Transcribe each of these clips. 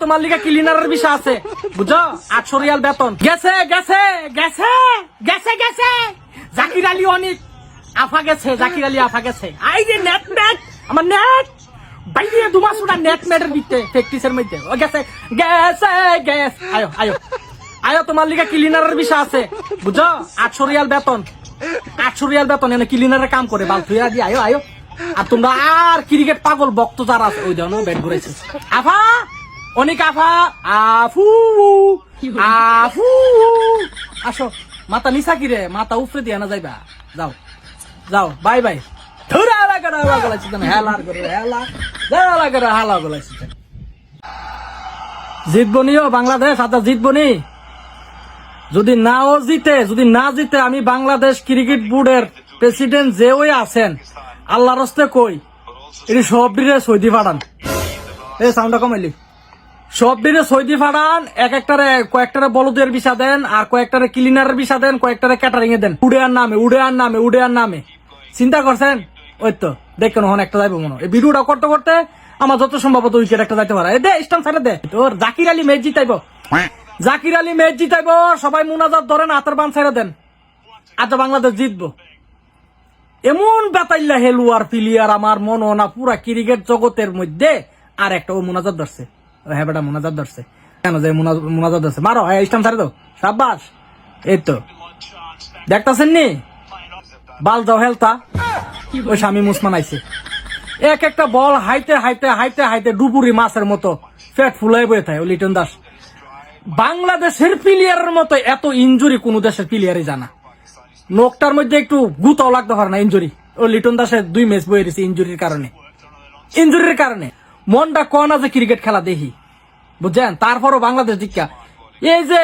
তোমার লিগে ক্লিনারের বিষয় আছে বুঝছো 800 রিয়াল বেতন গেছে গেছে গেছে গেছে গেছে জাকির আলী অনেক আফা গেছে জাকির আলী আফা গেছে আই যে নেট আমার নেট বাইরে দুমাসুটা নেট মেটের ভিতরে প্র্যাকটিসের মধ্যে ও গেছে গেছে গ্যাস আয়ো আয়ো আয়ো তোমার লিগে ক্লিনারের বিষয় আছে বুঝছো 800 রিয়াল বেতন 800 রিয়াল বেতন এনে ক্লিনারের কাম করে বাল থুইয়া দি আয়ো আয়ো আর তোমরা আর ক্রিকেট পাগল বক্ত যারা আছে ওই দেখো ব্যাট ঘুরেছে আফা অনেক আফা আফু আফু আসো মাথা নিচা কি রে মাথা উপরে দিয়ে না যাইবা যাও যাও বাই বাই ধরা লাগা হালা গলাইছি তুমি হেলার করে হেলা ধরা লাগা হালা গলাইছি জিতবনিও বাংলাদেশ আদা জিতবনি যদি নাও জিতে যদি না জিতে আমি বাংলাদেশ ক্রিকেট বোর্ডের প্রেসিডেন্ট যে ওই আছেন আল্লাহর রাস্তে কই এটি সব দিনে সৌদি ফাড়ান এই সাউন্ডটা কমাইলি সব দিনে সৌদি ফাড়ান এক একটারে কয়েকটারে বলদের ভিসা দেন আর কয়েকটারে ক্লিনারের ভিসা দেন কয়েকটারে ক্যাটারিং এ দেন উড়েয়ার নামে উড়েয়ার নামে উড়েয়ার নামে চিন্তা করছেন ওই তো দেখেন হন একটা যাইবো মনে এই ভিডিওটা করতে করতে আমার যত সম্ভবত উইকেট একটা যাইতে পারে দে স্টাম্প ছাড়ে দে তোর জাকির আলী ম্যাচ জিতাইব জাকির আলী ম্যাচ জিতাইব সবাই মুনাজাত ধরেন হাতের বান ছেড়ে দেন আজ বাংলাদেশ জিতবো এমন বেতাইল্লা হেলুয়ার প্লেয়ার আমার মনে না পুরা ক্রিকেট জগতের মধ্যে আর একটা ও মুনাজাত ধরছে হ্যাঁ বেটা মুনাজাত ধরছে কেন যে মুনাজাত ধরছে মারো স্টাম্প ছাড়ে দাও সাব্বাস এই তো দেখতাছেন নি বাল যাও হেলতা ওই স্বামী মুসমান আইছে এক একটা বল হাইতে হাইতে হাইতে হাইতে ডুবুরি মাছের মতো ফ্যাট ফুলাই বয়ে থাকে লিটন দাস বাংলাদেশের প্লেয়ারের মতো এত ইনজুরি কোন দেশের প্লেয়ারই জানা নোকটার মধ্যে একটু গুতাও লাগতে পারে না ইনজুরি ও লিটন দাসের 2 ম্যাচ বয়ে দিছে ইনজুরির কারণে মনটা কনা যে ক্রিকেট খেলা দেখি বুঝছেন তারপরও বাংলাদেশ দীক্ষা এই যে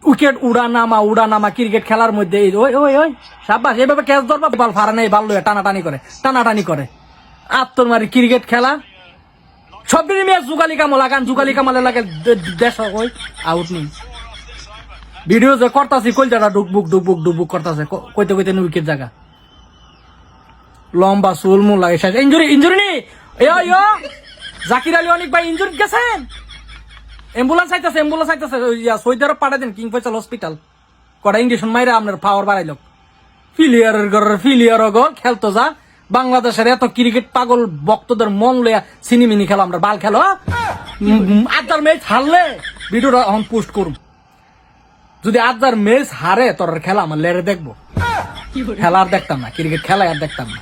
উইকেট উড়া নামা ক্রিকেট খেলার মধ্যে ওই ওই ওই সাব্বাস এইভাবে ক্যাচ ধরবা বল ফারা নেই বাল লয়ে টানাটানি করে আত্মমারি ক্রিকেট খেলা সব দিন ম্যাচ জুগালি কামালে লাগে দেশ ওই আউট নেই ভিডিও যে করতাছি কলজাটা ডুকবুক করতাছে কইতে উইকেট জায়গা লম্বা চুল মুল লাগে শেষ ইঞ্জুরি নেই জাকির আলী অনেক ভাই ইঞ্জুরি গেছেন অ্যাম্বুলেন্স আইতাছে সৌদি আরব পাঠাই দেন কিং ফয়সাল হসপিটাল কটা ইঞ্জেকশন মাইরে আপনার পাওয়ার বাড়াইল ফিলিয়ার খেলতো যা বাংলাদেশের এত ক্রিকেট পাগল ভক্তদের মন লইয়া সিনিমিনি খেলো আমরা বাল খেলো আজার ম্যাচ হারলে ভিডিওটা এখন পোস্ট করুন যদি আজার ম্যাচ হারে তোর খেলা আমার লেরে দেখবো খেলা আর দেখতাম না ক্রিকেট খেলা আর দেখতাম না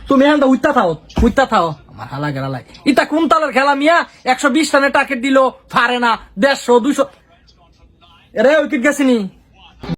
তুমি এখন উইতা থাও আমার হালা গেলাই ইটা কোন তালের খেলা মিয়া 120 রানের টার্গেট দিল পারে না 150 200 এরে উইকেট গেছিনি